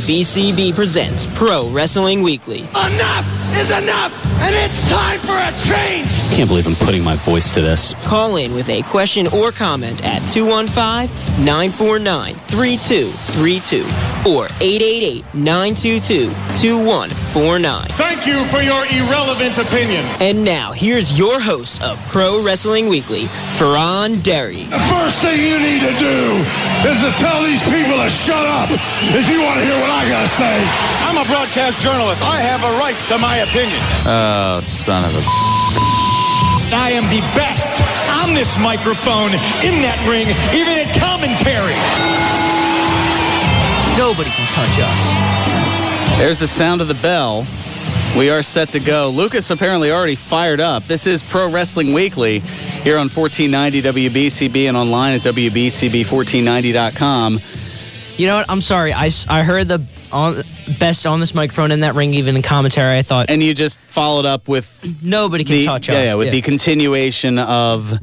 WBCB presents Pro Wrestling Weekly. Enough is enough, and it's time for a change! I can't believe I'm putting my voice to this. Call in with a question or comment at 215-949-3232 or 888-922-2149. Thank you for your irrelevant opinion. And now, here's your host of Pro Wrestling Weekly, Fearon Derry. The first thing you need to do is to tell these people to shut up if you want to hear what I gotta say. I'm a broadcast journalist. I have a right to my opinion. Oh, son of a... I am the best on this microphone, in that ring, even at commentary. Nobody can touch us. There's the sound of the bell. We are set to go. Lucas apparently already fired up. This is Pro Wrestling Weekly here on 1490 WBCB and online at WBCB1490.com. You know what? I'm sorry. I heard the best on this microphone, in that ring, even in commentary. I thought... And you just followed up with... Nobody can touch us. Yeah, with the continuation of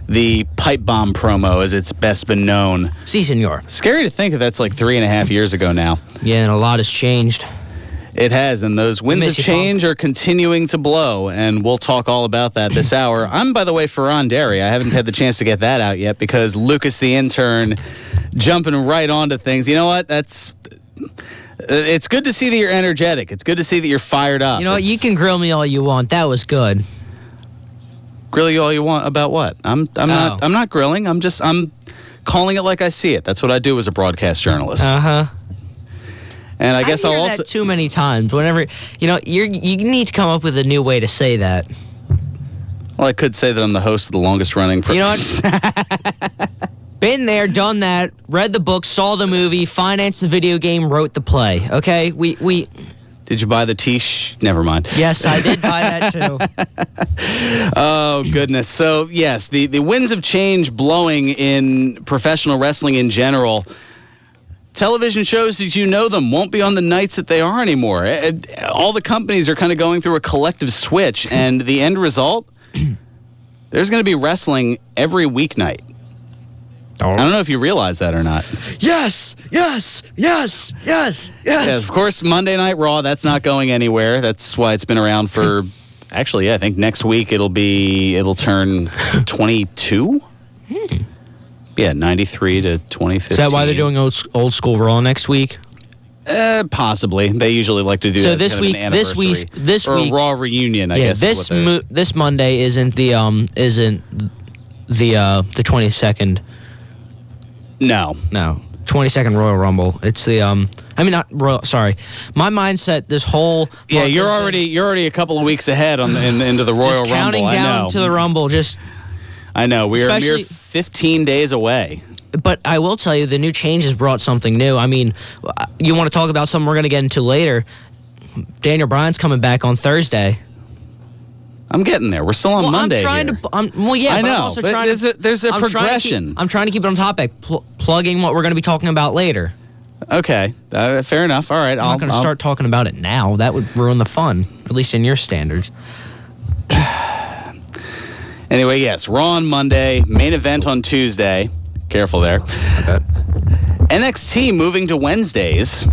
the pipe bomb promo, as it's best been known. Si, senor. Scary to think that that's like 3.5 years ago now. Yeah, and a lot has changed. It has, and those winds of change are continuing to blow, and we'll talk all about that this hour. I'm, by the way, Fearon Derry. I haven't had the chance to get that out yet because Lucas, the intern, jumping right onto things. You know what? It's good to see that you're energetic. It's good to see that you're fired up. You know what? You can grill me all you want. That was good. Grill you all you want about what? I'm not grilling. I'm calling it like I see it. That's what I do as a broadcast journalist. Uh-huh. And I guess I'll also... that too many times. Whenever, you need to come up with a new way to say that. Well, I could say that I'm the host of the longest running... You know what? Been there, done that, read the book, saw the movie, financed the video game, wrote the play. Okay? We Did you buy the t-shirt? Never mind. Yes, I did buy that too. Oh, goodness. So, yes, the winds of change blowing in professional wrestling in general. Television shows, as you know them, won't be on the nights that they are anymore. All the companies are kind of going through a collective switch, and the end result, there's going to be wrestling every weeknight. I don't know if you realize that or not. Yes. Yes, of course, Monday Night Raw, that's not going anywhere. That's why it's been around for, actually, yeah, I think next week it'll turn 22? Yeah, 93 to 2015. Is that why they're doing old school Raw next week? Possibly. They usually like to do so that as kind of an anniversary. This or week, a Raw reunion, I guess. This Monday isn't the 22nd. No. 22nd Royal Rumble. It's the not Royal. Sorry, my mindset. This whole you're already a couple of weeks ahead into the Royal Rumble. Counting down to the Rumble. I know we are a mere 15 days away. But I will tell you, the new changes brought something new. I mean, you want to talk about something we're going to get into later. Daniel Bryan's coming back on Thursday. I'm getting there. We're still on Monday here. I know. But there's a progression. I'm trying to keep it on topic, plugging what we're going to be talking about later. Okay, fair enough. All right, I'm not going to start talking about it now. That would ruin the fun, at least in your standards. Anyway, yes, Raw on Monday, main event on Tuesday. Careful there. Okay. NXT moving to Wednesdays.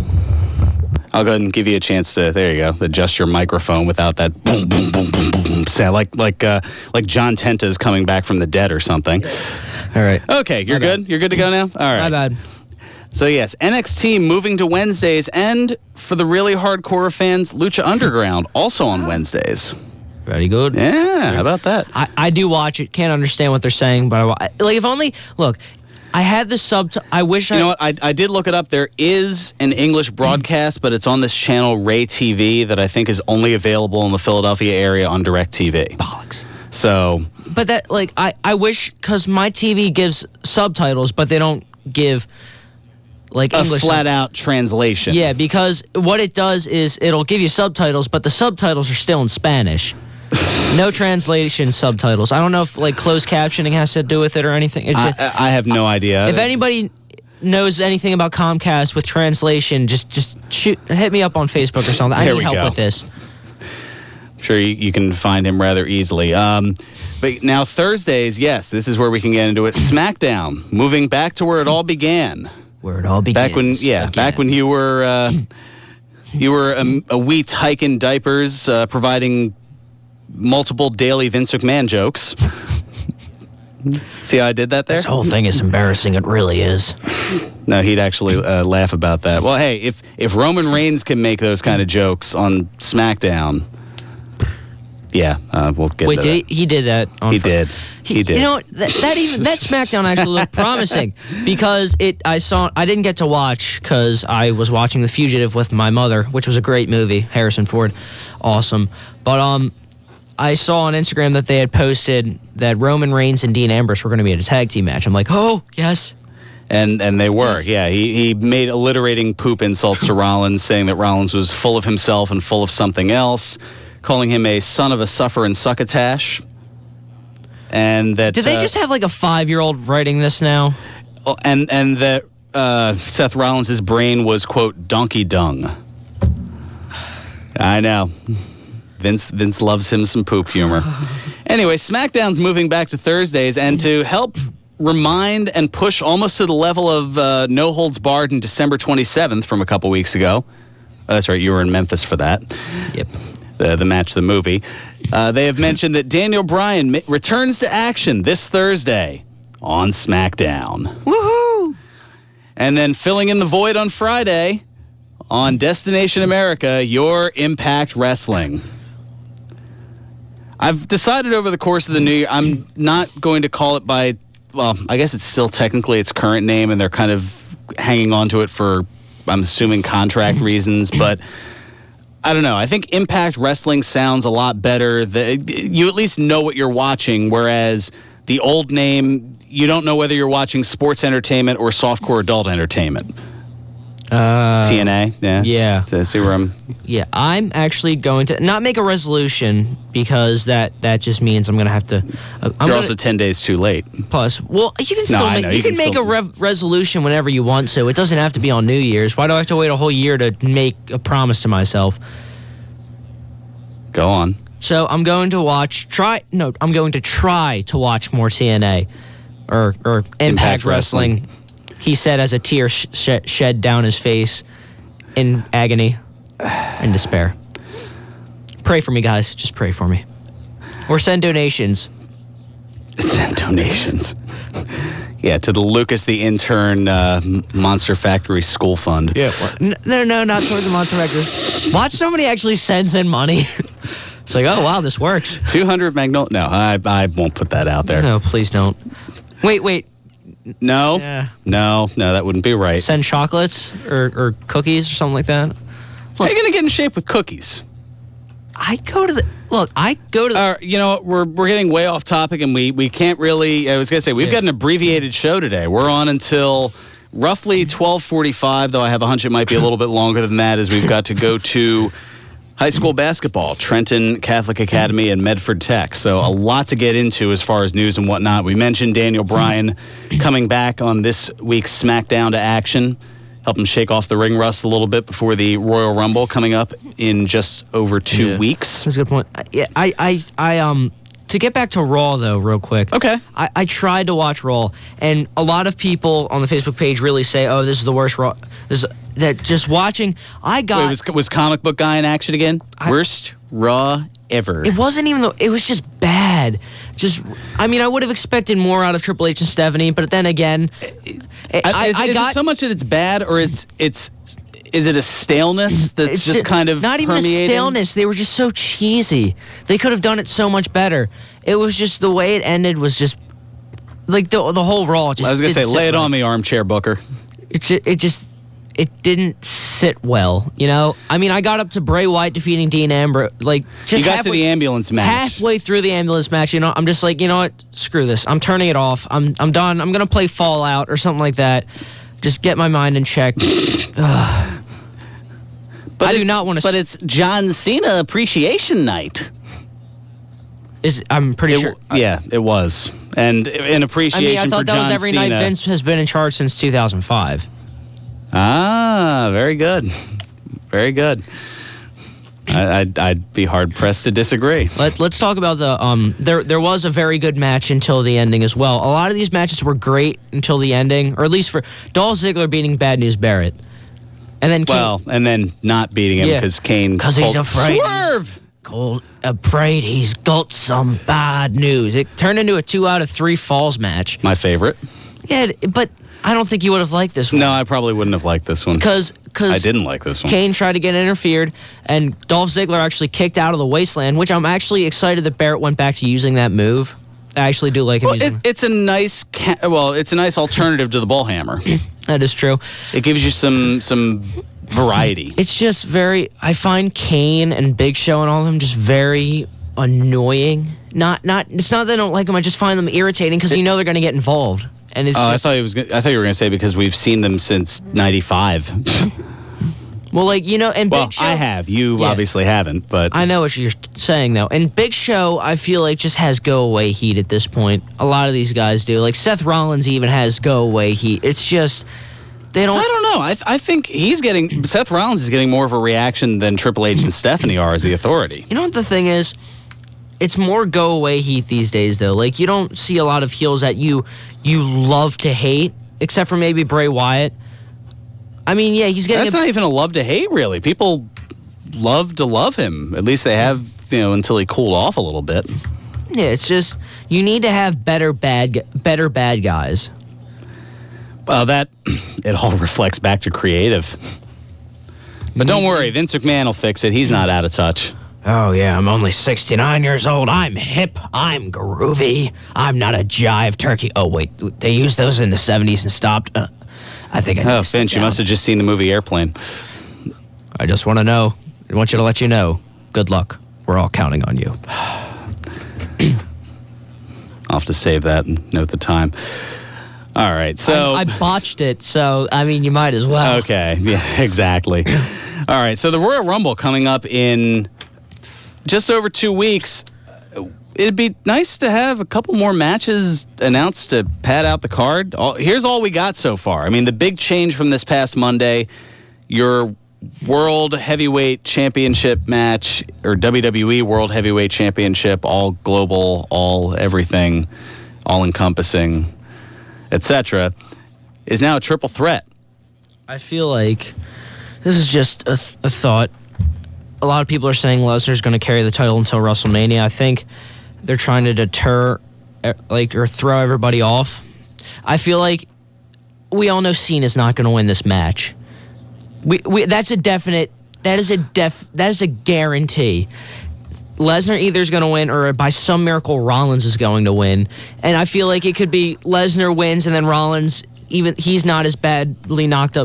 I'll go ahead and give you a chance to, there you go, adjust your microphone without that boom, boom, boom, boom, boom, boom sound, like John Tenta's coming back from the dead or something. All right. Okay, you're good? You're good to go now? All right. My bad. So, yes, NXT moving to Wednesdays, and for the really hardcore fans, Lucha Underground also on Wednesdays. Very good. Yeah, how about that? I do watch it. Can't understand what they're saying, but if only, look, I had the I wish You know what? I did look it up. There is an English broadcast, but it's on this channel, Ray TV, that I think is only available in the Philadelphia area on DirecTV. Bollocks. So. But that, I wish, because my TV gives subtitles, but they don't give, English. A flat-out translation. Yeah, because what it does is it'll give you subtitles, but the subtitles are still in Spanish. No translation subtitles. I don't know if closed captioning has to do with it or anything. I have no idea. If anybody knows anything about Comcast with translation, just hit me up on Facebook or something. I need help with this. I'm sure you can find him rather easily. But now Thursdays, yes, this is where we can get into it. SmackDown, moving back to where it all began. Where it all begins. Back when you were a wee tyke in diapers, providing multiple daily Vince McMahon jokes. See how I did that there? This whole thing is embarrassing. It really is. No, he'd actually laugh about that. Well, hey, if Roman Reigns can make those kind of jokes on SmackDown, we'll get to that. He did that on He did. He did. You know, that SmackDown actually looked promising because I didn't get to watch because I was watching The Fugitive with my mother, which was a great movie. Harrison Ford, awesome. But I saw on Instagram that they had posted that Roman Reigns and Dean Ambrose were going to be in a tag team match. I'm like, oh, yes. And they were, Yes. yeah. He made alliterating poop insults to Rollins, saying that Rollins was full of himself and full of something else, calling him a son of a suffer and succotash. And that... Did they just have like a 5-year-old writing this now? And that Seth Rollins' brain was, quote, donkey dung. I know. Vince loves him some poop humor. Anyway, SmackDown's moving back to Thursdays, and to help remind and push almost to the level of No Holds Barred in December 27th from a couple weeks ago. Oh, that's right, you were in Memphis for that. Yep. The match, the movie. They have mentioned that Daniel Bryan returns to action this Thursday on SmackDown. Woohoo! And then filling in the void on Friday on Destination America, your Impact Wrestling. I've decided over the course of the new year, I'm not going to call it by, well, I guess it's still technically its current name, and they're kind of hanging on to it for, I'm assuming, contract reasons, but I don't know. I think Impact Wrestling sounds a lot better. You at least know what you're watching, whereas the old name, you don't know whether you're watching sports entertainment or softcore adult entertainment. TNA, yeah. Yeah. So, see where I'm... Yeah, I'm actually going to not make a resolution because that just means I'm going to have to... You're also 10 days too late. Plus, well, you can still I make, know, you can make still... a resolution whenever you want to. It doesn't have to be on New Year's. Why do I have to wait a whole year to make a promise to myself? Go on. So I'm going to I'm going to try to watch more TNA or Impact Wrestling. He said as a tear shed down his face in agony and despair. Pray for me, guys. Just pray for me. Or send donations. Send donations. Yeah, to the Lucas the Intern Monster Factory School Fund. Yeah. No, not towards the Monster Factory. Watch somebody actually sends in money. It's like, oh, wow, this works. 200 Magnolia. No, I won't put that out there. No, please don't. Wait. No, Yeah. no, that wouldn't be right. Send chocolates or cookies or something like that. How are you going to get in shape with cookies? I go to the... You know, we're getting way off topic, and we can't really... I was going to say, we've got an abbreviated show today. We're on until roughly 12:45, though I have a hunch it might be a little bit longer than that, as we've got to go to high school basketball, Trenton Catholic Academy and Medford Tech. So a lot to get into as far as news and whatnot. We mentioned Daniel Bryan coming back on this week's SmackDown to action. Help him shake off the ring rust a little bit before the Royal Rumble coming up in just over 2 weeks. That's a good point. To get back to Raw, though, real quick. Okay. I tried to watch Raw, and a lot of people on the Facebook page really say, oh, this is the worst Raw. That just watching, was Comic Book Guy in action again? Worst Raw ever. It wasn't even, it was just bad. I would have expected more out of Triple H and Stephanie, but then again, is it so much that it's bad, or is it a staleness that's just kind of not even permeating? a staleness. They were just so cheesy. They could have done it so much better. It was just the way it ended was just like the whole Raw. Just I was gonna say, lay it on me, armchair Booker. It didn't sit well, you know. I mean, I got up to Bray Wyatt defeating Dean Ambrose, like just you got to the ambulance match. Halfway through the ambulance match, you know, I'm just like, you know what? Screw this. I'm turning it off. I'm done. I'm gonna play Fallout or something like that. Just get my mind in check. I do not want to. But it's John Cena Appreciation Night. I'm pretty sure. Yeah, it was, and in appreciation for John Cena. I thought that was every night Vince has been in charge since 2005. Ah, very good. Very good. I'd be hard pressed to disagree. Let's talk about the there was a very good match until the ending as well. A lot of these matches were great until the ending, or at least for Dolph Ziggler beating Bad News Barrett, and then and then not beating him because Kane he's afraid. Swerve. Afraid he's got some bad news. It turned into a 2 out of 3 falls match. My favorite. Yeah, but I don't think you would have liked this one. No, I probably wouldn't have liked this one. Because I didn't like this one. Kane tried to get interfered, and Dolph Ziggler actually kicked out of the wasteland, which I'm actually excited that Barrett went back to using that move. I actually do like him using it's a nice it's a nice alternative to the ball hammer. That is true. It gives you some variety. It's just I find Kane and Big Show and all of them just very annoying. It's not that I don't like them, I just find them irritating because you know they're going to get involved. And it's I thought you were going to say because we've seen them since '95. Well, and Big Show. I have. You obviously haven't, but I know what you're saying though. And Big Show, I feel like just has go away heat at this point. A lot of these guys do. Like Seth Rollins even has go away heat. It's just they don't. So I don't know. I think Seth Rollins is getting more of a reaction than Triple H and Stephanie are as the Authority. You know what the thing is? It's more go away heat these days though. Like you don't see a lot of heels that you love to hate, except for maybe Bray Wyatt. I mean, yeah, he's getting. That's not even a love to hate, really. People love to love him. At least they have, until he cooled off a little bit. Yeah, it's just you need to have better bad guys. Well, it all reflects back to creative. But don't worry, Vince McMahon will fix it. He's not out of touch. Oh, yeah, I'm only 69 years old. I'm hip. I'm groovy. I'm not a jive turkey. Oh, wait, they used those in the 70s and stopped. I think I need to step Finch, you down. must have just seen the movie Airplane. I just want to know. I want you to let you know. Good luck. We're all counting on you. I'll have to save that and note the time. All right, so... I botched it, so, I mean, you might as well. Okay, yeah, exactly. All right, so the Royal Rumble coming up in just over 2 weeks. It'd be nice to have a couple more matches announced to pad out the card. Here's all we got so far. I mean, the big change from this past Monday, your World Heavyweight Championship match, or WWE World Heavyweight Championship, all global, all everything, all encompassing, etc., is now a triple threat. I feel like this is just a thought. A lot of people are saying Lesnar's going to carry the title until WrestleMania. I think they're trying to deter, or throw everybody off. I feel like we all know Cena's not going to win this match. That's a definite. That is a guarantee. Lesnar either is going to win, or by some miracle Rollins is going to win. And I feel like it could be Lesnar wins, and then Rollins, even he's not as badly not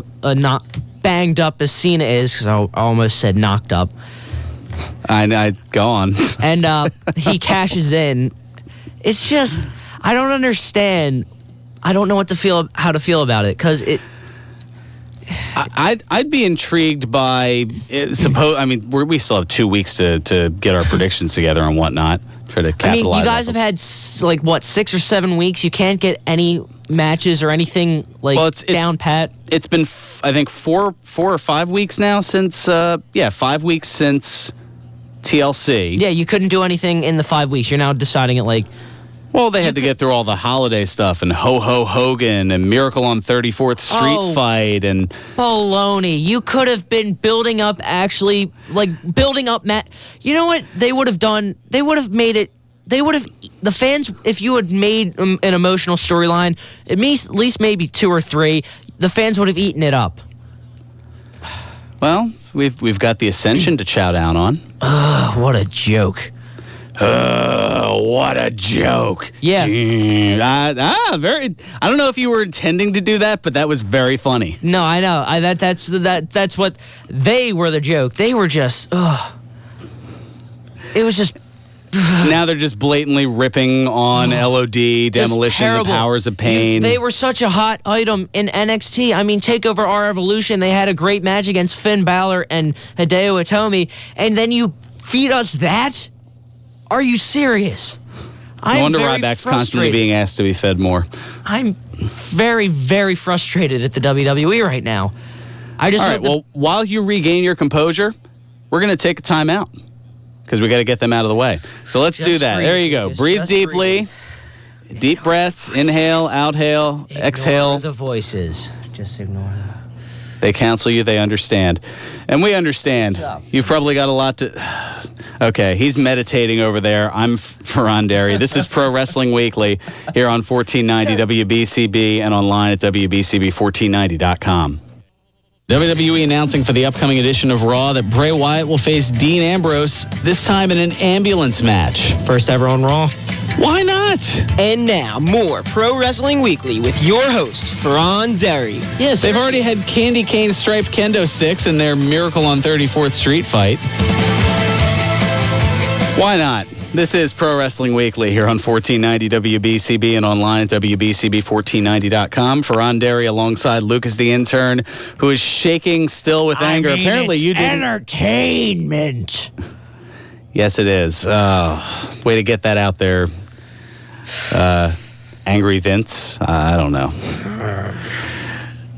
banged up as Cena is, because I almost said knocked up. I go on. And he cashes in. It's just, I don't understand. I don't know how to feel about it, because it. I'd be intrigued by we still have 2 weeks to get our predictions together and whatnot. Try to capitalize. I mean, you guys have had 6 or 7 weeks. You can't get any matches or anything down pat. It's been I think 4 or 5 weeks now since 5 weeks since TLC. Yeah, you couldn't do anything in the 5 weeks. You're now deciding it Well, they had to get through all the holiday stuff and Ho Ho Hogan and Miracle on 34th Street fight and baloney. You could have been building up You know what they would have done? They would have made it. They would have the fans, if you had made an emotional storyline, at least maybe 2 or 3, the fans would have eaten it up. Well, we've got the Ascension to chow down on. What a joke. What a joke. Yeah. I don't know if you were intending to do that, but that was very funny. No, I know. That's what they were the joke. They were just it was just now they're just blatantly ripping on LOD, Demolition, and Powers of Pain. They were such a hot item in NXT. I mean, TakeOver Our Evolution, they had a great match against Finn Balor and Hideo Itami, and then you feed us that? Are you serious? No wonder Ryback's constantly being asked to be fed more. I'm very, very frustrated at the WWE right now. All right, while you regain your composure, we're going to take a timeout because we got to get them out of the way. So let's do that. There you go. Breathe deeply. Deep breaths. Inhale, outhale, exhale. Ignore the voices. Just ignore them. They counsel you. They understand. And we understand. You've probably got a lot to... Okay, he's meditating over there. I'm Fearon Derry. This is Pro Wrestling Weekly here on 1490 WBCB and online at WBCB1490.com. WWE announcing for the upcoming edition of Raw that Bray Wyatt will face Dean Ambrose, this time in an ambulance match. First ever on Raw. Why not? And now, more Pro Wrestling Weekly with your host, Fearon Derry. Yes, they've already had candy cane striped kendo sticks in their Miracle on 34th Street fight. Why not? This is Pro Wrestling Weekly here on 1490 WBCB and online at WBCB1490.com. Fearon Derry alongside Lucas the intern, who is shaking still with anger. Apparently you didn't... entertainment. Yes, it is. Way to get that out there. Angry Vince? I don't know.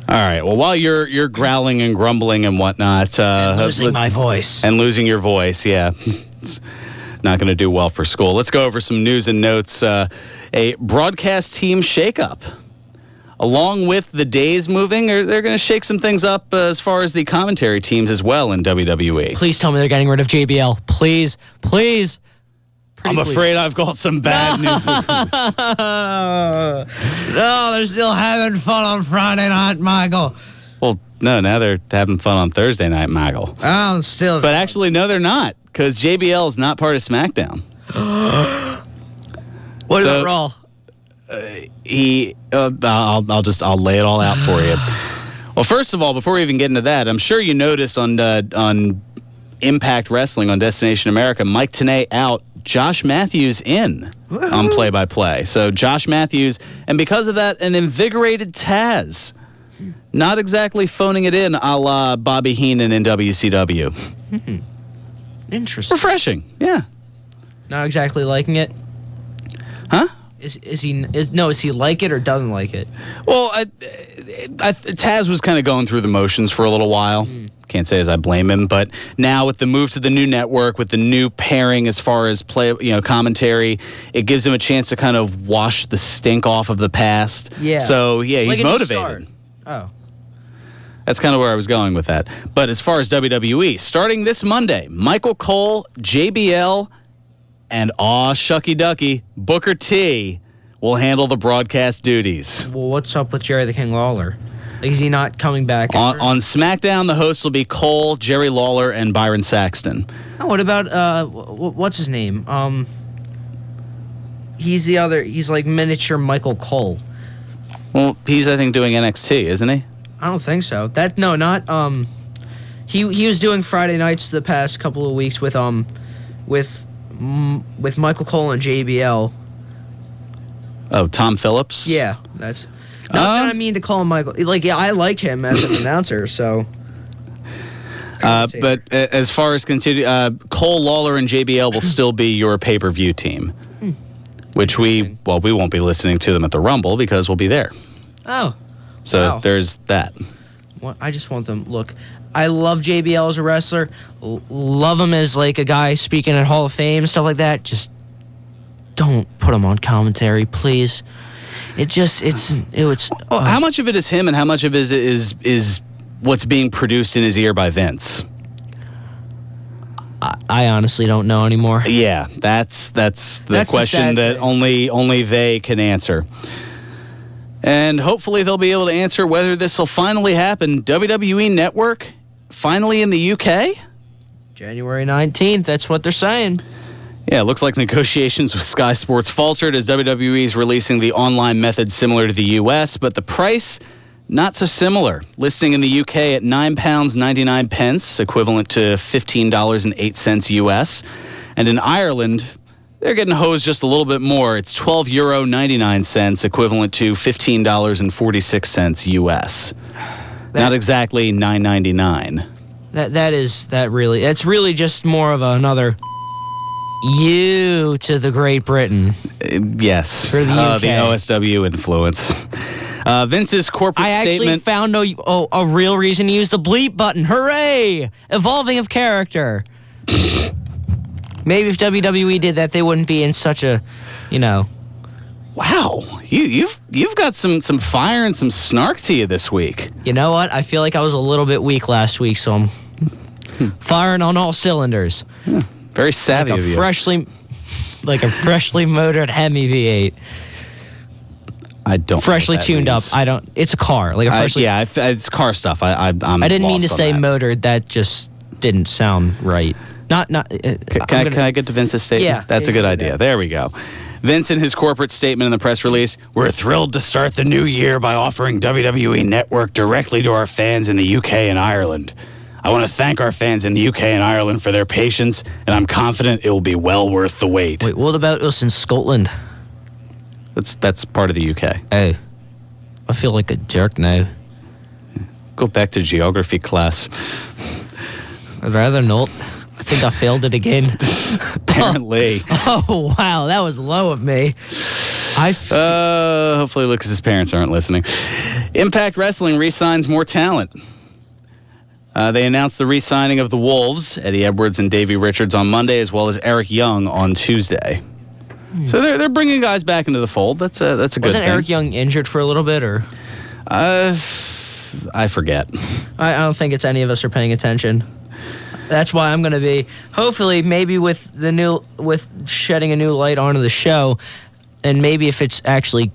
All right. Well, while you're growling and grumbling and whatnot... and losing my voice. And losing your voice, yeah. It's not going to do well for school. Let's go over some news and notes. A broadcast team shakeup. Along with the days moving, they're going to shake some things up as far as the commentary teams as well in WWE. Please tell me they're getting rid of JBL. Please. I'm afraid I've got some bad news. No, they're still having fun on Friday night, Michael. Well, no, now they're having fun on Thursday night, Michael. I'm still... But actually, no, they're not, because JBL is not part of SmackDown. What about Raw? I'll lay it all out for you. Well, first of all, before we even get into that, I'm sure you noticed on Impact Wrestling on Destination America, Mike Tenay out, Josh Matthews in on play-by-play. So Josh Matthews, and because of that, an invigorated Taz. Not exactly phoning it in a la Bobby Heenan in WCW. Interesting. Refreshing, yeah. Not exactly liking it? Huh? Is he like it or doesn't like it? Well, Taz was kind of going through the motions for a little while. Can't say as I blame him, but now with the move to the new network, with the new pairing as far as commentary, it gives him a chance to kind of wash the stink off of the past. Yeah. So yeah, he's like motivated. Oh. That's kind of where I was going with that. But as far as WWE, starting this Monday, Michael Cole, JBL, and Shucky Ducky, Booker T will handle the broadcast duties. Well, what's up with Jerry the King Lawler? Like, is he not coming back? On SmackDown, the hosts will be Cole, Jerry Lawler, and Byron Saxton. Oh, what about, what's his name? He's like miniature Michael Cole. Well, he's, I think, doing NXT, isn't he? I don't think so. He was doing Friday nights the past couple of weeks with Michael Cole and JBL. Oh, Tom Phillips? Yeah, that's... Not that I mean to call him Michael. Like, yeah, I like him as an announcer, so... But as far as Cole, Lawler, and JBL will still be your pay-per-view team. Which we won't be listening to them at the Rumble because we'll be there. Oh. So there's that. Well, I just want them... Look, I love JBL as a wrestler. Love him as, like, a guy speaking at Hall of Fame, stuff like that. Just don't put him on commentary, please. How much of it is him and how much of it is what's being produced in his ear by Vince? I honestly don't know anymore. Yeah, that's the question that only they can answer. And hopefully they'll be able to answer whether this will finally happen. WWE Network finally in the UK? January 19th, that's what they're saying. Yeah, it looks like negotiations with Sky Sports faltered as WWE is releasing the online method similar to the US, but the price, not so similar. Listing in the UK at £9.99, equivalent to $15.08 US. And in Ireland, they're getting hosed just a little bit more. It's €12.99, equivalent to $15.46 US. Not exactly $9.99. That's really just more of another to the Great Britain. Yes, For the UK. the OSW influence. Vince's corporate I actually statement. found a real reason to use the bleep button. Hooray! Evolving of character. Maybe if WWE did that, they wouldn't be in such a, Wow, you've got some fire and some snark to you this week. You know what? I feel like I was a little bit weak last week, so I'm firing on all cylinders. Very savvy of you. Like a freshly motored Hemi V8. I don't. Freshly know what that tuned means. up. I don't. It's a car. Like a freshly. It's car stuff. I didn't mean to lost on say that. motored. That just didn't sound right. Can I get to Vince's statement? Yeah, That's a good idea. There we go. Vince, in his corporate statement in the press release, we're thrilled to start the new year by offering WWE Network directly to our fans in the UK and Ireland. I want to thank our fans in the UK and Ireland for their patience, and I'm confident it will be well worth the wait. Wait, what about us in Scotland? That's part of the UK. Oh, I feel like a jerk now. Go back to geography class. I'd rather not. I think I failed it again. Apparently. Oh, wow. That was low of me. Hopefully Lucas's parents aren't listening. Impact Wrestling re-signs more talent. They announced the re-signing of the Wolves, Eddie Edwards and Davey Richards on Monday, as well as Eric Young on Tuesday. So they're bringing guys back into the fold. That's a good thing. Wasn't Eric Young injured for a little bit, or? I forget. I don't think it's any of us are paying attention. That's why I'm going to be, hopefully, maybe with shedding a new light onto the show, and maybe if it's actually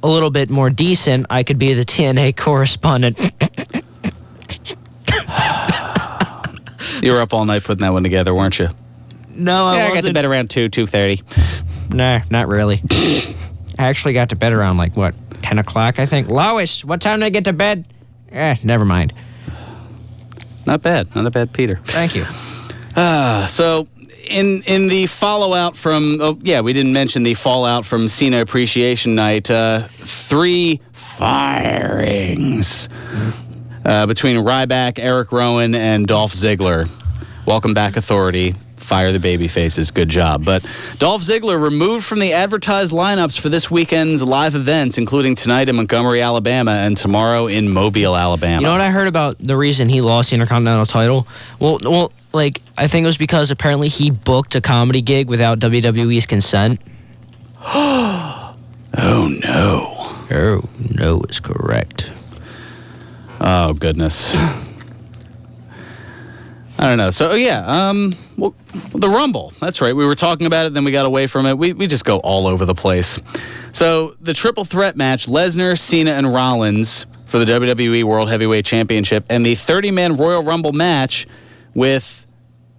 a little bit more decent, I could be the TNA correspondent. You were up all night putting that one together, weren't you? No, I wasn't. I got to bed around 2:30. Nah, not really. I actually got to bed around, 10 o'clock, I think. Lois, what time did I get to bed? Never mind. Not bad. Not a bad Peter. Thank you. So in the fallout from, we didn't mention the fallout from Cena Appreciation Night. 3 firings between Ryback, Eric Rowan, and Dolph Ziggler. Welcome back, Authority. Fire the baby faces. Good job. But Dolph Ziggler removed from the advertised lineups for this weekend's live events, including tonight in Montgomery, Alabama, and tomorrow in Mobile, Alabama. You know what I heard about the reason he lost the Intercontinental title? Well, I think it was because apparently he booked a comedy gig without WWE's consent. Oh, no. Oh, no is correct. Oh, goodness. I don't know. So, the Rumble. That's right. We were talking about it, then we got away from it. We just go all over the place. So, the triple threat match, Lesnar, Cena, and Rollins for the WWE World Heavyweight Championship, and the 30-man Royal Rumble match with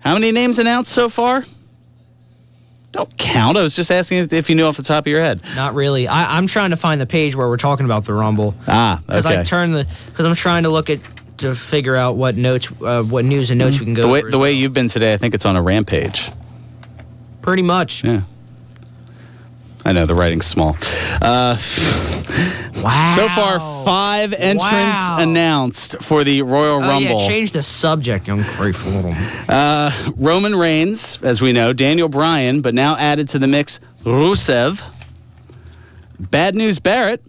how many names announced so far? Don't count. I was just asking if you knew off the top of your head. Not really. I'm trying to find the page where we're talking about the Rumble. Okay. Because I'm trying to look at to figure out what notes, what news and notes we can go over. The way you've been today, I think it's on a rampage. Pretty much. Yeah. I know, the writing's small. Wow. So far, 5 entrants announced for the Royal Rumble. Yeah, change the subject, young grateful little. Roman Reigns, as we know, Daniel Bryan, but now added to the mix, Rusev. Bad News Barrett.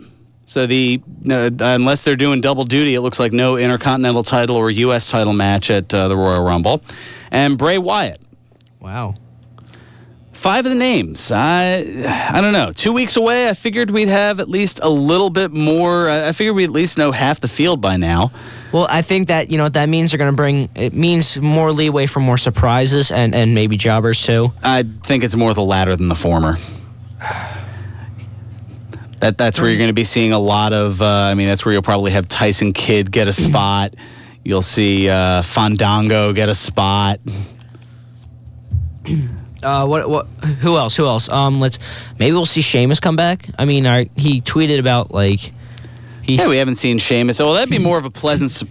So unless they're doing double duty, it looks like no Intercontinental title or U.S. title match at the Royal Rumble. And Bray Wyatt. Wow. 5 of the names. I don't know. 2 weeks away, I figured we'd have at least a little bit more. I figured we'd at least know half the field by now. Well, I think that, what that means, it means more leeway for more surprises and maybe jobbers too. I think it's more the latter than the former. That's where you're going to be seeing a lot of, that's where you'll probably have Tyson Kidd get a spot. You'll see Fandango get a spot. Who else? Maybe we'll see Sheamus come back. He tweeted about we haven't seen Sheamus. Well, that'd be more of a pleasant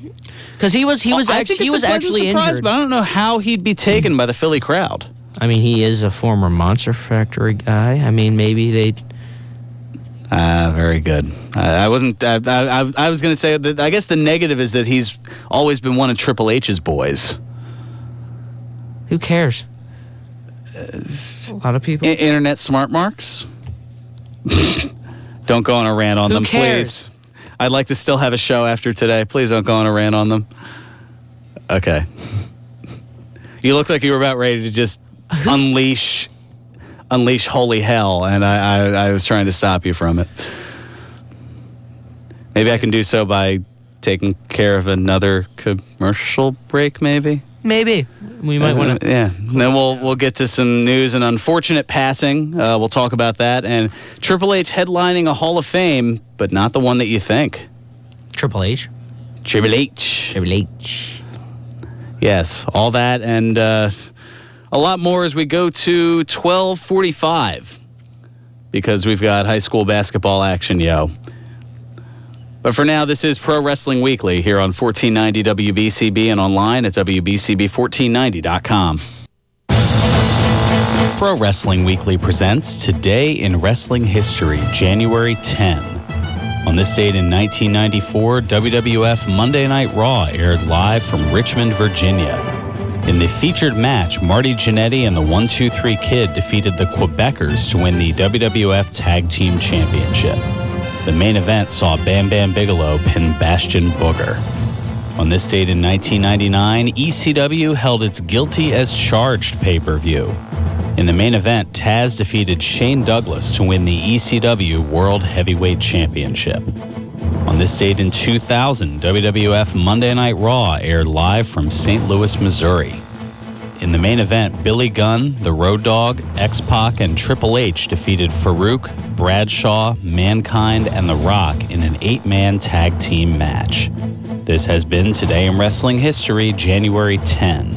because he was actually injured. But I don't know how he'd be taken by the Philly crowd. He is a former Monster Factory guy. Maybe they'd. Very good. I wasn't. I was going to say that. I guess the negative is that he's always been one of Triple H's boys. Who cares? A lot of people. Internet smart marks. Don't go on a rant on them, cares? please. I'd like to still have a show after today. Please don't go on a rant on them. Okay. You look like you were about ready to just unleash holy hell, and I was trying to stop you from it. Maybe I can do so by taking care of another commercial break, maybe? Maybe. We might want to... Yeah. Then we'll get to some news and unfortunate passing. We'll talk about that. And Triple H headlining a Hall of Fame, but not the one that you think. Triple H? Triple H. Triple H. Yes, all that and a lot more as we go to 12:45 because we've got high school basketball action, yo. But for now, this is Pro Wrestling Weekly here on 1490 WBCB and online at WBCB1490.com. Pro Wrestling Weekly presents Today in Wrestling History, January 10. On this date in 1994, WWF Monday Night Raw aired live from Richmond, Virginia. In the featured match, Marty Jannetty and the 1-2-3 Kid defeated the Quebecers to win the WWF Tag Team Championship. The main event saw Bam Bam Bigelow pin Bastion Booger. On this date in 1999, ECW held its Guilty as Charged pay-per-view. In the main event, Taz defeated Shane Douglas to win the ECW World Heavyweight Championship. On this date in 2000, WWF Monday Night Raw aired live from St. Louis, Missouri. In the main event, Billy Gunn, the Road Dogg, X-Pac, and Triple H defeated Farouk, Bradshaw, Mankind, and The Rock in an 8-man tag team match. This has been Today in Wrestling History, January 10.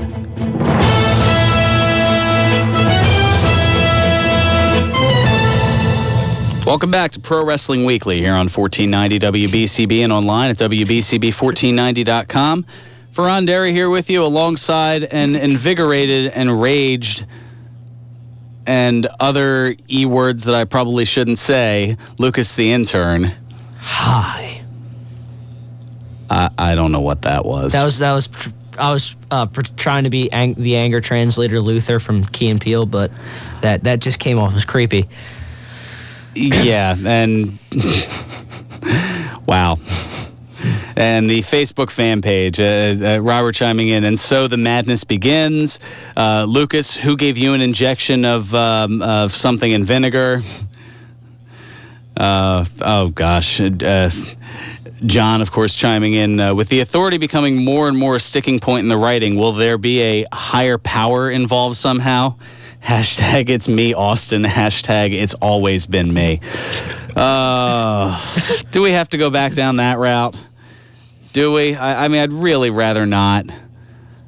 Welcome back to Pro Wrestling Weekly here on 1490 WBCB and online at WBCB1490.com. Fearon Derry here with you alongside an invigorated, enraged, and other E-words that I probably shouldn't say, Lucas the intern. Hi. I don't know what that was. I was trying to be the anger translator Luther from Key and Peele, but that just came off as creepy. Yeah, and wow. And the Facebook fan page, Robert chiming in, and so the madness begins. Lucas, who gave you an injection of something in vinegar? Oh, gosh. John, of course, chiming in. With the authority becoming more and more a sticking point in the writing, will there be a higher power involved somehow? Hashtag it's me, Austin. Hashtag it's always been me. Do we have to go back down that route? Do we? I mean, I'd really rather not.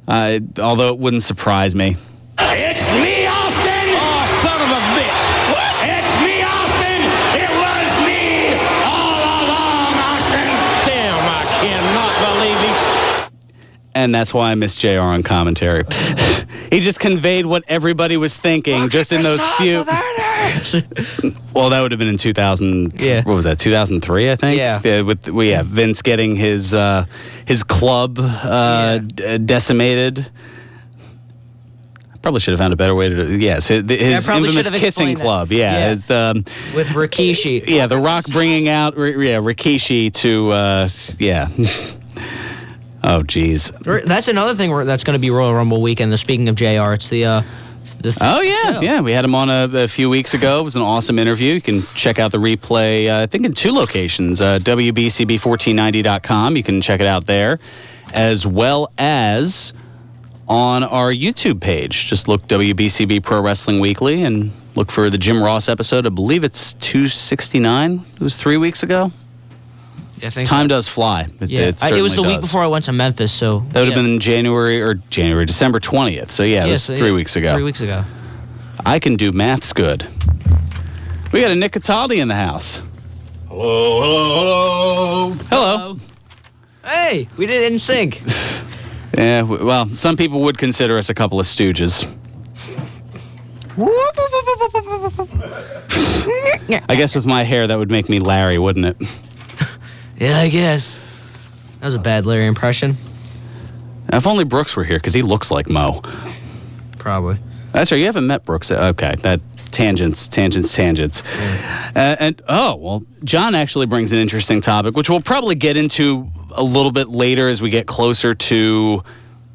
Although it wouldn't surprise me. It's me, Austin! Oh, son of a bitch! What? It's me, Austin! It was me all along, Austin! Damn, I cannot believe these... And that's why I miss JR on commentary. He just conveyed what everybody was thinking. Look just at in the those size few... of that. Well, that would have been in 2000. Yeah. What was that? 2003, I think. Yeah. With Vince getting his club decimated. I probably should have found a better way to do it. Yes, his infamous kissing club. Yeah. His, with Rikishi. Yeah, The Rock bringing out Rikishi to Oh, geez. That's another thing that's going to be Royal Rumble weekend. Speaking of JR, it's the Oh, yeah. show. Yeah, we had him on a few weeks ago. It was an awesome interview. You can check out the replay, I think, in 2 locations, WBCB1490.com. You can check it out there, as well as on our YouTube page. Just look WBCB Pro Wrestling Weekly and look for the Jim Ross episode. I believe it's 269. It was 3 weeks ago. I think Time does fly. It was the week before I went to Memphis, so... That would have been December 20th. So, yeah, it was 3 weeks ago. 3 weeks ago. I can do maths good. We got a Nick Cataldi in the house. Hello. Hello. Hey, we did it in sync. Yeah, well, some people would consider us a couple of stooges. I guess with my hair, that would make me Larry, wouldn't it? Yeah, I guess. That was a bad Larry impression. If only Brooks were here, because he looks like Mo. Probably. That's right, you haven't met Brooks. Okay, that Tangents. John actually brings an interesting topic, which we'll probably get into a little bit later as we get closer to,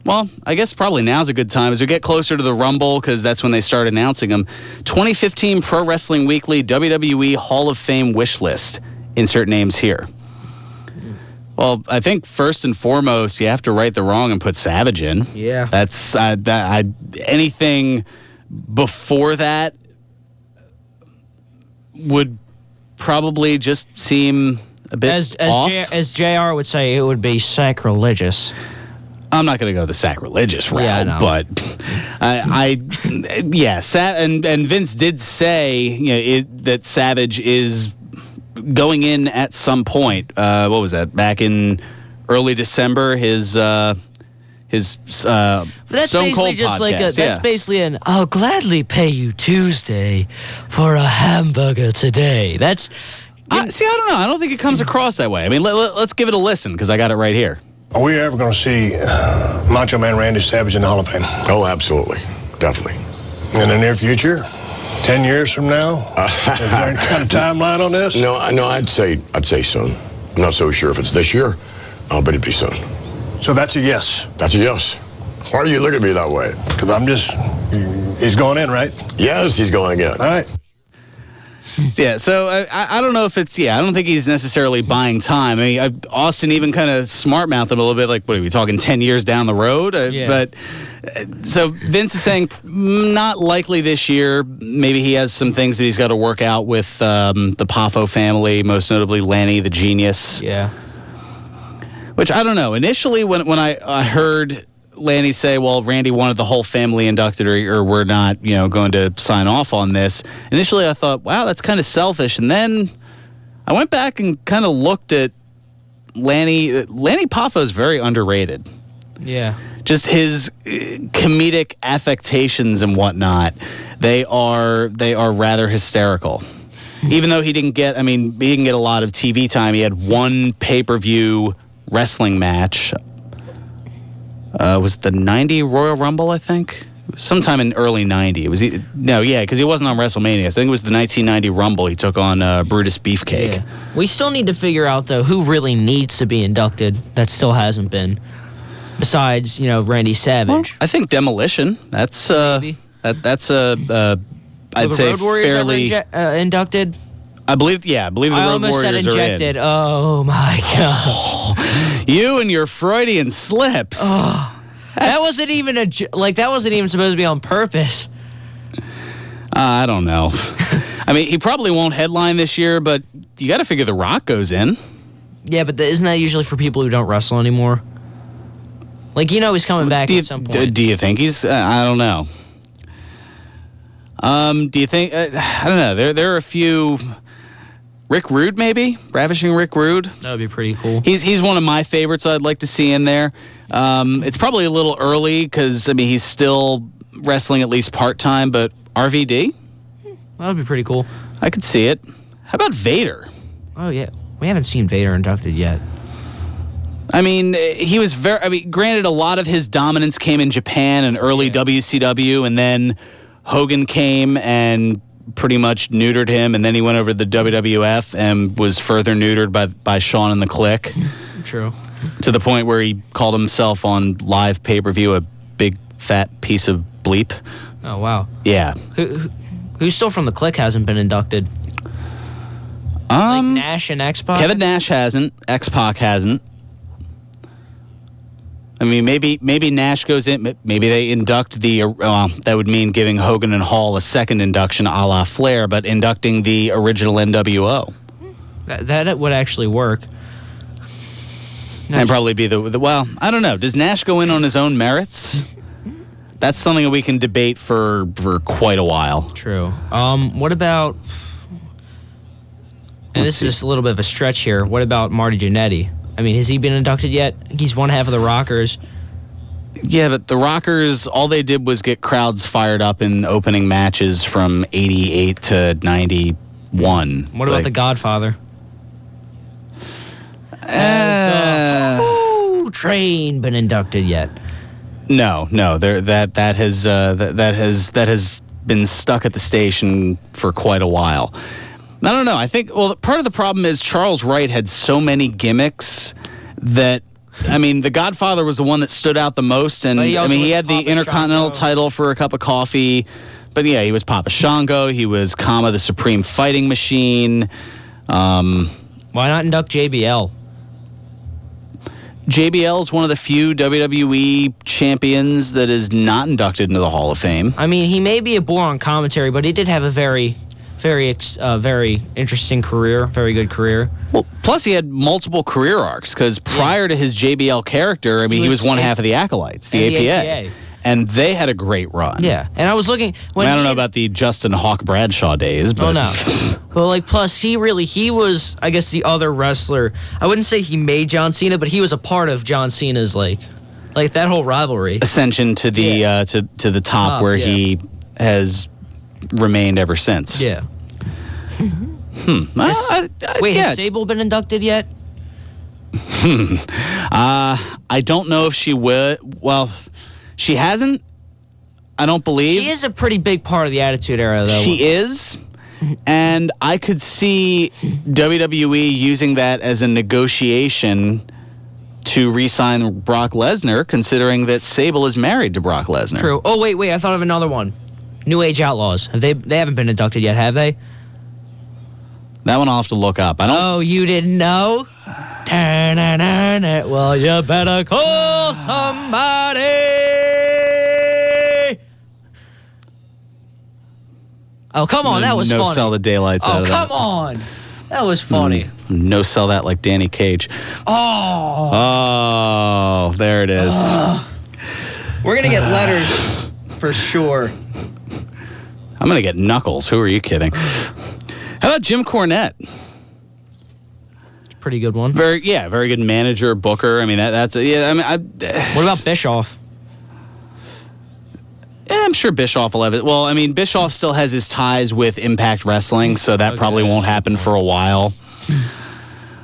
well, I guess probably now's a good time as we get closer to the Rumble, because that's when they start announcing them. 2015 Pro Wrestling Weekly WWE Hall of Fame wish list. Insert names here. Well, I think first and foremost, you have to right the wrong and put Savage in. Yeah. That's anything before that would probably just seem a bit off. As JR would say, it would be sacrilegious. I'm not going to go the sacrilegious route, I know. but and Vince did say that Savage is going in at some point. What was that? Back in early December, his That's Stone basically Cold just podcast. that's basically an I'll gladly pay you Tuesday for a hamburger today. That's I don't know. I don't think it comes across that way. I mean, let's give it a listen, because I got it right here. Are we ever going to see Macho Man Randy Savage in the Hall of Fame? Oh, absolutely. Definitely. In the near future? 10 years from now? Is there any kind of timeline on this? No, I'd say soon. I'm not so sure if it's this year, but it'd be soon. So that's a yes? That's a yes. Why do you look at me that way? Because he's going in, right? Yes, he's going in. All right. Yeah, so I don't know if it's, I don't think he's necessarily buying time. I mean, Austin even kind of smart-mouthed him a little bit, like, what are we talking, 10 years down the road? But, so Vince is saying not likely this year. Maybe he has some things that he's got to work out with the Poffo family, most notably Lanny, the genius. yeah. Which, I don't know. Initially, when I heard Lanny say, well, Randy wanted the whole family inducted, or we're not, going to sign off on this. Initially, I thought, wow, that's kind of selfish. And then I went back and kind of looked at Lanny. Lanny Poffo is very underrated. Yeah. Just his comedic affectations and whatnot, they are rather hysterical. Even though he didn't get a lot of TV time. He had one pay-per-view wrestling match. Was it the 90 Royal Rumble, I think? Sometime in early 90. Because he wasn't on WrestleMania. I think it was the 1990 Rumble. He took on Brutus Beefcake. Yeah. We still need to figure out, though, who really needs to be inducted that still hasn't been. Besides, Randy Savage. Well, I think Demolition. That's Maybe. I'd Were the say Road Warriors fairly. ever inducted? I believe the I Road almost said Warriors injected. Oh my god! You and your Freudian slips. That wasn't even that wasn't even supposed to be on purpose. I don't know. I mean, he probably won't headline this year, but you got to figure The Rock goes in. Yeah, but isn't that usually for people who don't wrestle anymore? He's coming back at some point. Do you think he's? I don't know. Do you think? I don't know. There are a few. Rick Rude, maybe? Ravishing Rick Rude? That would be pretty cool. He's one of my favorites I'd like to see in there. It's probably a little early because, he's still wrestling at least part-time, but RVD? That would be pretty cool. I could see it. How about Vader? Oh, yeah. We haven't seen Vader inducted yet. He was granted, a lot of his dominance came in Japan and early WCW, and then Hogan came and pretty much neutered him, and then he went over to the WWF and was further neutered by Shawn and the Clique. True. To the point where he called himself on live pay-per-view a big fat piece of bleep. Oh, wow. Yeah. Who's still from the Clique hasn't been inducted? Like Nash and X-Pac? Kevin Nash hasn't. X-Pac hasn't. Maybe Nash goes in. Maybe they induct that would mean giving Hogan and Hall a second induction a la Flair, but inducting the original NWO. That would actually work. And probably be the well, I don't know. Does Nash go in on his own merits? That's something that we can debate for quite a while. True. What about, and this is just a little bit of a stretch here, what about Marty Jannetty? Has he been inducted yet? He's one half of the Rockers. Yeah, but the Rockers, all they did was get crowds fired up in opening matches from 88 to 91. What about the Godfather? Train been inducted yet? No. That has been stuck at the station for quite a while. I don't know. I think, well, part of the problem is Charles Wright had so many gimmicks that, I mean, The Godfather was the one that stood out the most, and he had the Papa Intercontinental Shango. title for a cup of coffee, but yeah, he was Papa Shango, he was Kama the Supreme Fighting Machine. Why not induct JBL? JBL is one of the few WWE champions that is not inducted into the Hall of Fame. I mean, he may be a bore on commentary, but he did have a very interesting career, very good career. Well, plus he had multiple career arcs, because prior to his JBL character, I mean, he was one half of the Acolytes, the APA. And they had a great run. Yeah, and I was looking... I don't know about the Justin Hawk Bradshaw days, but... Oh, no. But, like, plus, he was, I guess, the other wrestler. I wouldn't say he made John Cena, but he was a part of John Cena's, like that whole rivalry. Ascension to the to the top, where he has remained ever since. Yeah. Wait, has Sable been inducted yet? I don't know if she would. Well, she hasn't. I don't believe. She is a pretty big part of the Attitude Era, though. She is. And I could see WWE using that as a negotiation to re-sign Brock Lesnar, considering that Sable is married to Brock Lesnar. True. Oh, wait, I thought of another one. New Age Outlaws. They haven't been inducted yet, have they? That one I'll have to look up. I don't. Oh, you didn't know? Well, you better call somebody. Oh, come on, that was funny. No sell the daylights out of that. Oh, come on. That was funny. No sell that like Danny Cage. Oh. Oh, there it is. We're going to get letters for sure. I'm going to get Knuckles. Who are you kidding? How about Jim Cornette? Pretty good one. Very good manager, booker. I mean, that's what about Bischoff? Yeah, I'm sure Bischoff will have it. Well, I mean, Bischoff still has his ties with Impact Wrestling, so that probably won't happen for a while.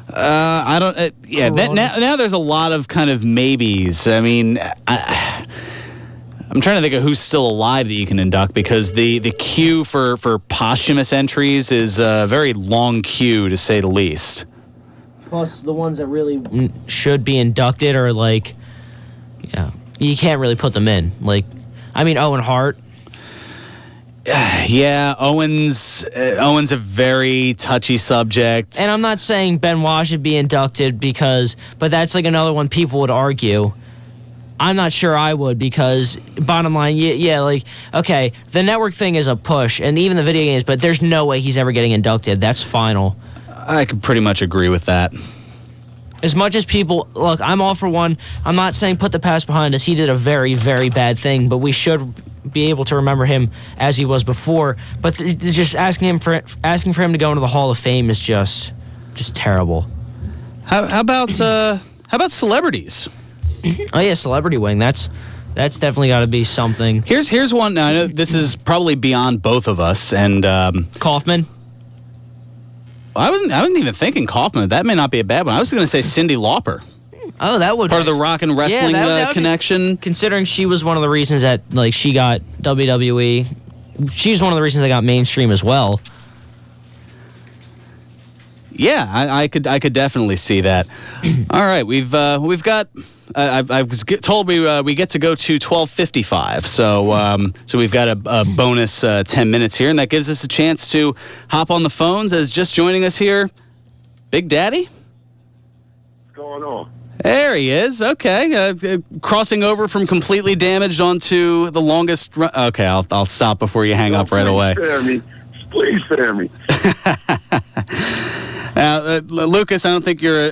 I don't. Now there's a lot of kind of maybes. I mean, I'm trying to think of who's still alive that you can induct, because the queue for posthumous entries is a very long queue, to say the least. Plus, the ones that really should be inducted are like, you can't really put them in. Like, I mean, Owen Hart. Yeah, Owen's a very touchy subject. And I'm not saying Benoit should be inducted but that's like another one people would argue. I'm not sure I would, because bottom line, okay, the network thing is a push, and even the video games, but there's no way he's ever getting inducted. That's final. I could pretty much agree with that. As much as people, look, I'm all for one. I'm not saying put the past behind us. He did a very, very bad thing, but we should be able to remember him as he was before. But just asking for him to go into the Hall of Fame is just terrible. How about celebrities? Oh yeah, celebrity wing. That's definitely got to be something. Here's one. Now, I know this is probably beyond both of us, and Kaufman. I wasn't even thinking Kaufman. That may not be a bad one. I was going to say Cyndi Lauper. Oh, that would part of the rock and wrestling connection. Considering she was one of the reasons that she got WWE, she's one of the reasons they got mainstream as well. Yeah, I could definitely see that. All right, we've got. I was told we get to go to 12:55, so we've got a bonus 10 minutes here, and that gives us a chance to hop on the phones. As just joining us here, Big Daddy. What's going on? There he is. Okay, crossing over from completely damaged onto the longest. Okay, I'll stop before you hang up right away. Please spare me. Lucas, I don't think you're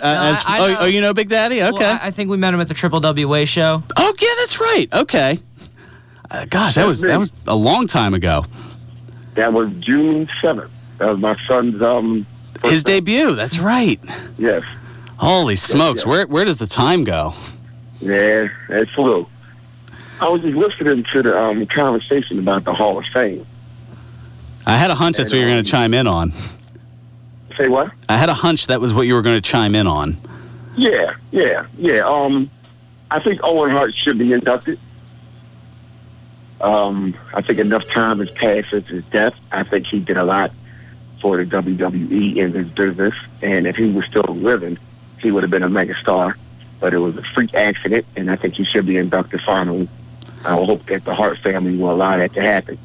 you know Big Daddy? Okay. Well, I think we met him at the Triple WA show. Oh, yeah, that's right. Okay. Gosh, that was a long time ago. That was June 7th. That was my son's his debut. That's right. Yes. Holy smokes. Yes. Where does the time go? Yeah, it flew. I was just listening to the conversation about the Hall of Fame. I had a hunch that's what you were going to chime in on. Say what? I had a hunch that was what you were going to chime in on. Yeah. I think Owen Hart should be inducted. I think enough time has passed since his death. I think he did a lot for the WWE in his business, and if he was still living, he would have been a megastar. But it was a freak accident, and I think he should be inducted finally. I hope that the Hart family will allow that to happen.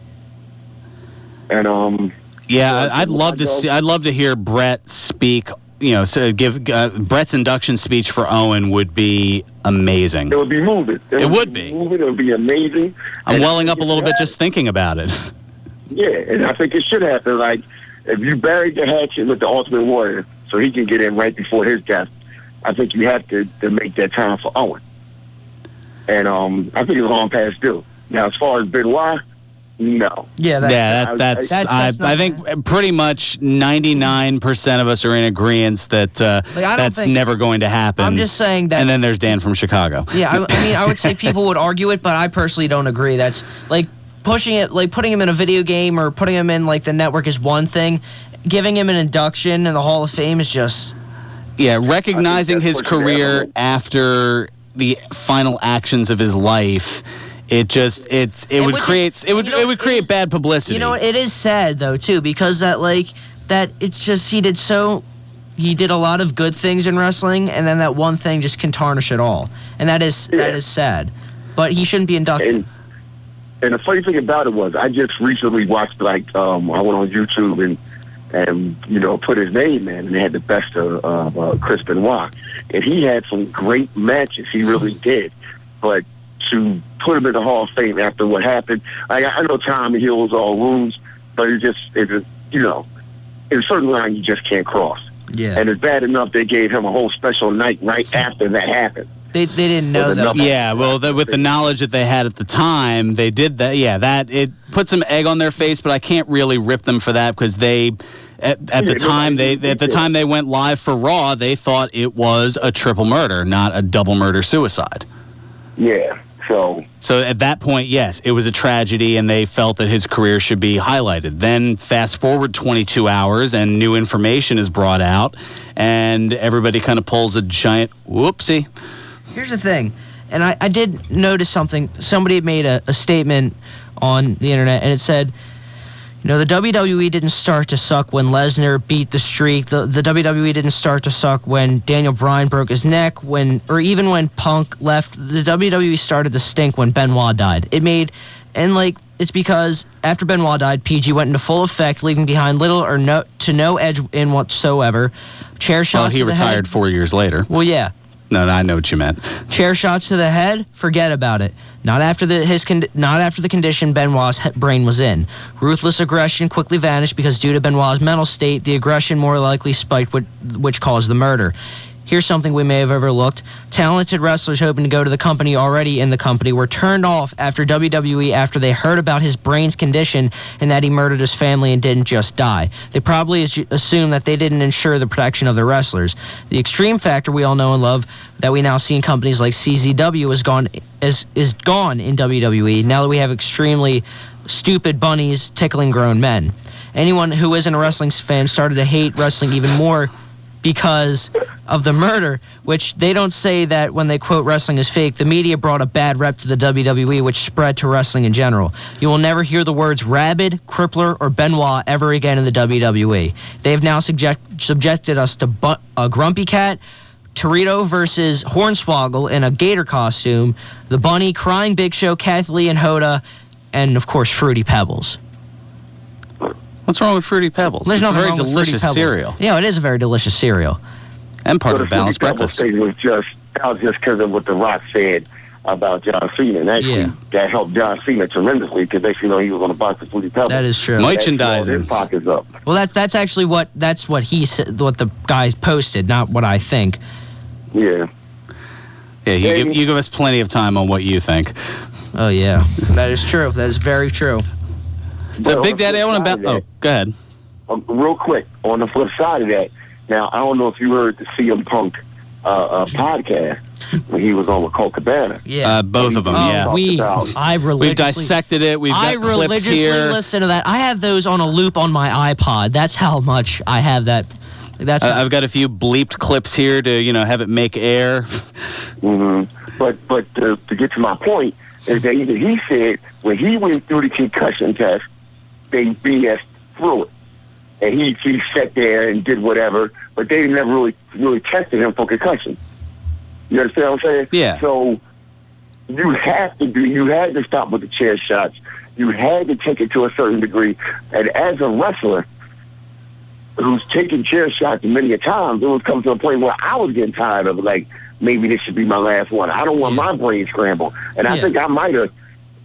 And I'd love to see. I'd love to hear Brett speak. So give Brett's induction speech for Owen would be amazing. It would be moving. It would be moving. It would be amazing. I'm welling up a little bit just thinking about it. Yeah, and I think it should happen. Like, if you buried the hatchet with the Ultimate Warrior so he can get in right before his death, I think you have to make that time for Owen. And I think it's long past due. Now, as far as Benoit, no. I think pretty much 99% of us are in agreement that that's never going to happen. I'm just saying that. And then there's Dan from Chicago. Yeah, I mean, I would say people would argue it, but I personally don't agree. That's like pushing it, like putting him in a video game or putting him in like the network is one thing. Giving him an induction in the Hall of Fame is just. Yeah, recognizing his career after the final actions of his life, it would create bad publicity. You know, it is sad though too, because it's just he did a lot of good things in wrestling, and then that one thing just can tarnish it all, and that is sad. But he shouldn't be inducted. And the funny thing about it was, I just recently watched I went on YouTube and put his name in, and they had the best of Chris Benoit. And he had some great matches. He really did. But to put him in the Hall of Fame after what happened, I know time heals all wounds, but it's a certain line you just can't cross. Yeah. And it's bad enough they gave him a whole special night right after that happened. They didn't know that. Yeah, well, with the knowledge that they had at the time, they did that. Yeah, it put some egg on their face, but I can't really rip them for that because they, at the time they went live for Raw, they thought it was a triple murder, not a double murder suicide. Yeah. So at that point, yes, it was a tragedy, and they felt that his career should be highlighted. Then fast forward 22 hours, and new information is brought out, and everybody kind of pulls a giant whoopsie. Here's the thing, and I did notice something. Somebody had made a statement on the internet, and it said, the WWE didn't start to suck when Lesnar beat the streak. The WWE didn't start to suck when Daniel Bryan broke his neck, or even when Punk left. The WWE started to stink when Benoit died. It's because after Benoit died, PG went into full effect, leaving behind little or no edge in whatsoever. Chair shots. He retired 4 years later. Well, yeah. No, I know what you meant. Chair shots to the head, forget about it. Not after the condition Benoit's brain was in. Ruthless aggression quickly vanished because due to Benoit's mental state, the aggression more likely spiked, which caused the murder. Here's something we may have overlooked. Talented wrestlers hoping to go to the company already in the company were turned off after WWE after they heard about his brain's condition and that he murdered his family and didn't just die. They probably assumed that they didn't ensure the protection of their wrestlers. The extreme factor we all know and love that we now see in companies like CZW is gone in WWE now that we have extremely stupid bunnies tickling grown men. Anyone who isn't a wrestling fan started to hate wrestling even more because of the murder, which they don't say that when they quote wrestling is fake. The media brought a bad rep to the WWE, which spread to wrestling in general. You will never hear the words Rabid, Crippler, or Benoit ever again in the WWE. They have now subjected us to a Grumpy Cat, Torito versus Hornswoggle in a gator costume, the Bunny, Crying Big Show, Kathy Lee and Hoda, and of course Fruity Pebbles. What's wrong with Fruity Pebbles? There's it's a nothing very wrong with delicious Fruity cereal. Yeah, it is a very delicious cereal. And part of a balanced breakfast. That was just because of what The Rock said about John Cena. And actually, that helped John Cena tremendously because they know he was on the box of Fruity Pebbles. That is true. Merchandising. His pockets up. Well, that's actually what he said, what the guy posted, not what I think. Yeah. Yeah, you give us plenty of time on what you think. Oh, yeah. That is true. That is very true. So, Big Daddy, I want to go ahead. Real quick, on the flip side of that, now, I don't know if you heard the CM Punk podcast when he was on with Colt Cabana. Yeah. Both of them, yeah. We've dissected it. I got clips here. religiously listen to that. I have those on a loop on my iPod. That's how much I have that. I've got a few bleeped clips here to, have it make air. Mm-hmm. But to get to my point, is that he said when he went through the concussion test, they BS through it. And he sat there and did whatever, but they never really tested him for concussion. You understand what I'm saying? Yeah. So you had to stop with the chair shots. You had to take it to a certain degree. And as a wrestler who's taken chair shots many a times, it was coming to a point where I was getting tired of it. Like, maybe this should be my last one. I don't want my brain scrambled. And I think I might have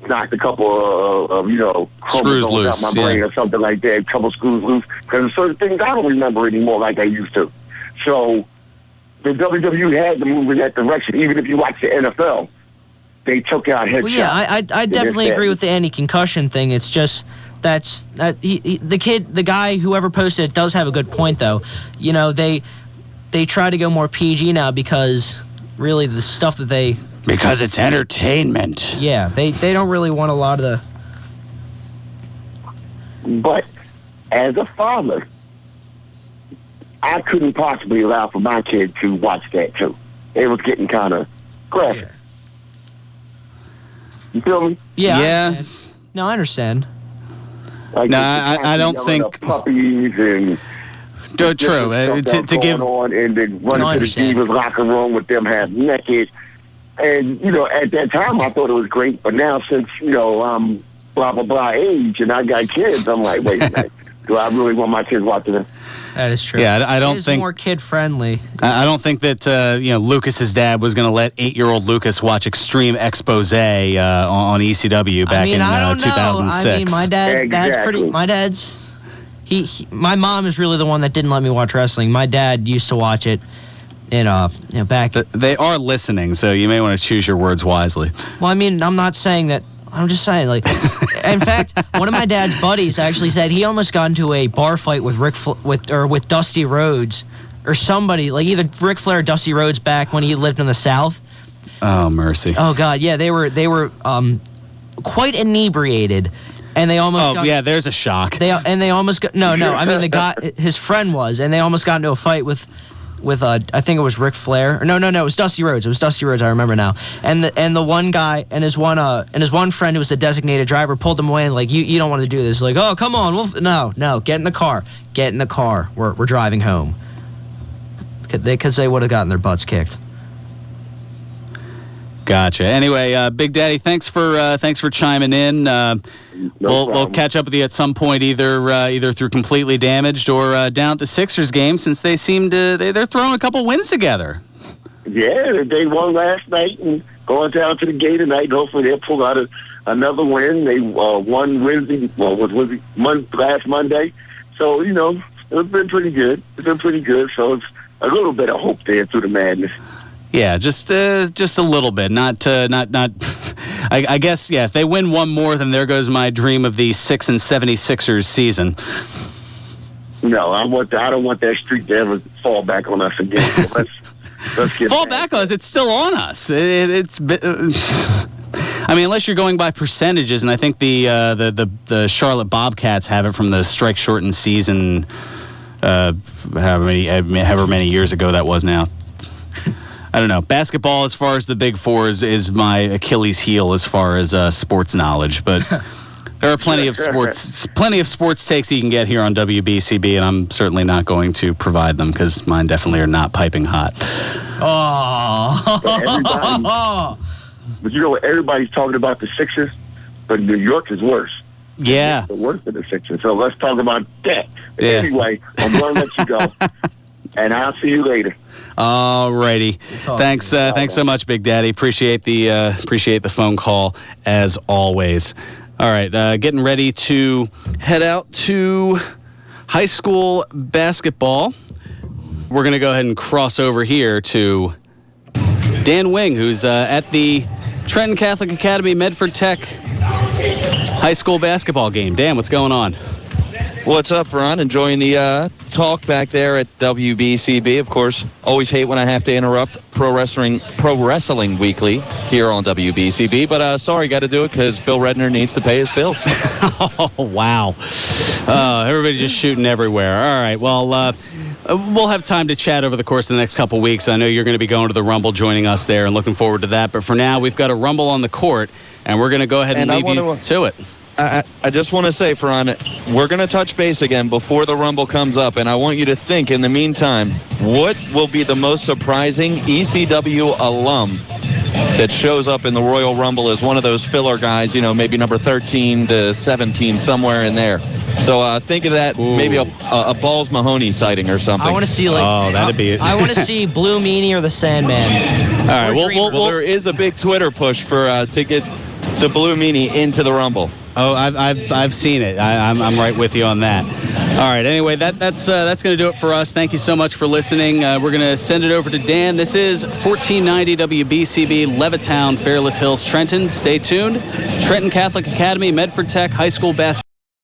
knocked a couple of screws loose out my brain or something like that, a couple screws loose, because there's certain things I don't remember anymore like I used to. So the WWE had to move in that direction. Even if you watch the NFL, they took out headshots. Well, yeah, I definitely agree with the anti-concussion thing. It's just the guy, whoever posted it, does have a good point, though. You know, they try to go more PG now because really the stuff that they... Because it's entertainment. Yeah, they don't really want a lot of the... But as a father, I couldn't possibly allow for my kid to watch that, too. It was getting kind of graphic. Yeah. You feel me? Yeah. I understand. Like no, I don't think... Puppies and... True. To give... on and then run to the Divas locker room with them half naked. And, at that time, I thought it was great. But now, since, I'm blah, blah, blah age and I got kids, I'm like, wait a minute. Do I really want my kids watching this? That is true. Yeah, I don't think... It is more kid-friendly. I don't think that, Lucas's dad was going to let 8-year-old Lucas watch Extreme Expose on ECW back in 2006. I mean, my dad's pretty... My dad's... My mom is really the one that didn't let me watch wrestling. My dad used to watch it. Back. They are listening, so you may want to choose your words wisely. Well, I mean, I'm not saying that. I'm just saying, like, in fact, one of my dad's buddies actually said he almost got into a bar fight with with Dusty Rhodes or somebody, like either Ric Flair or Dusty Rhodes back when he lived in the South. Oh, mercy. Oh God, yeah, they were quite inebriated. And they almost there's a shock. They almost got I mean the guy, his friend was, and they almost got into a fight with I think it was Ric Flair. No, it was Dusty Rhodes. It was Dusty Rhodes. I remember now. And the one guy and his one friend who was the designated driver pulled him away and like you don't want to do this. Like, oh come on, no, get in the car. We're driving home. Because they would have gotten their butts kicked. Gotcha. Anyway, Big Daddy, thanks for chiming in. We'll catch up with you at some point, either through Completely Damaged or down at the Sixers game, since they seem to they're throwing a couple wins together. Yeah, they won last night and going down to the game tonight. Hopefully they'll pull out another win. They won Wednesday. Last Monday. So it's been pretty good. So it's a little bit of hope there through the madness. Yeah, just a little bit. Not. I guess if they win one more, then there goes my dream of the 6 and 76ers season. No, I don't want that streak to ever fall back on us again. So let's get fall back on us. It's still on us. It's. I mean, unless you're going by percentages, and I think the Charlotte Bobcats have it from the strike shortened season, however many years ago that was now. I don't know. Basketball, as far as the Big Four, is my Achilles heel as far as sports knowledge. But there are plenty of sports takes you can get here on WBCB, and I'm certainly not going to provide them because mine definitely are not piping hot. Oh. But everybody's talking about the Sixers, but New York is worse. Yeah. It's the worst of the Sixers. So let's talk about that. Yeah. Anyway, I'm going to let you go, and I'll see you later. All righty. Thanks so much, Big Daddy. Appreciate the phone call as always. All right, getting ready to head out to high school basketball. We're going to go ahead and cross over here to Dan Wing, who's at the Trenton Catholic Academy Medford Tech high school basketball game. Dan, what's going on? What's up, Ron? Enjoying the talk back there at WBCB. Of course, always hate when I have to interrupt Pro Wrestling Weekly here on WBCB. But sorry, got to do it because Bill Redner needs to pay his bills. Oh, wow. Everybody's just shooting everywhere. All right, well, We'll have time to chat over the course of the next couple weeks. I know you're going to be going to the Rumble, joining us there, and looking forward to that. But for now, we've got a Rumble on the court, and we're going to go ahead and leave you to it. I just want to say, Fearon, we're going to touch base again before the Rumble comes up, and I want you to think, in the meantime, what will be the most surprising ECW alum that shows up in the Royal Rumble as one of those filler guys, maybe number 13 to 17, somewhere in there. So think of that, maybe a Balls Mahoney sighting or something. I want to see that'd be it. I want to see Blue Meanie or the Sandman. All right, well, there is a big Twitter push for to get the Blue Meanie into the Rumble. Oh, I've seen it. I'm right with you on that. All right. Anyway, that's going to do it for us. Thank you so much for listening. We're going to send it over to Dan. This is 1490 WBCB, Levittown, Fairless Hills, Trenton. Stay tuned. Trenton Catholic Academy, Medford Tech High School basketball.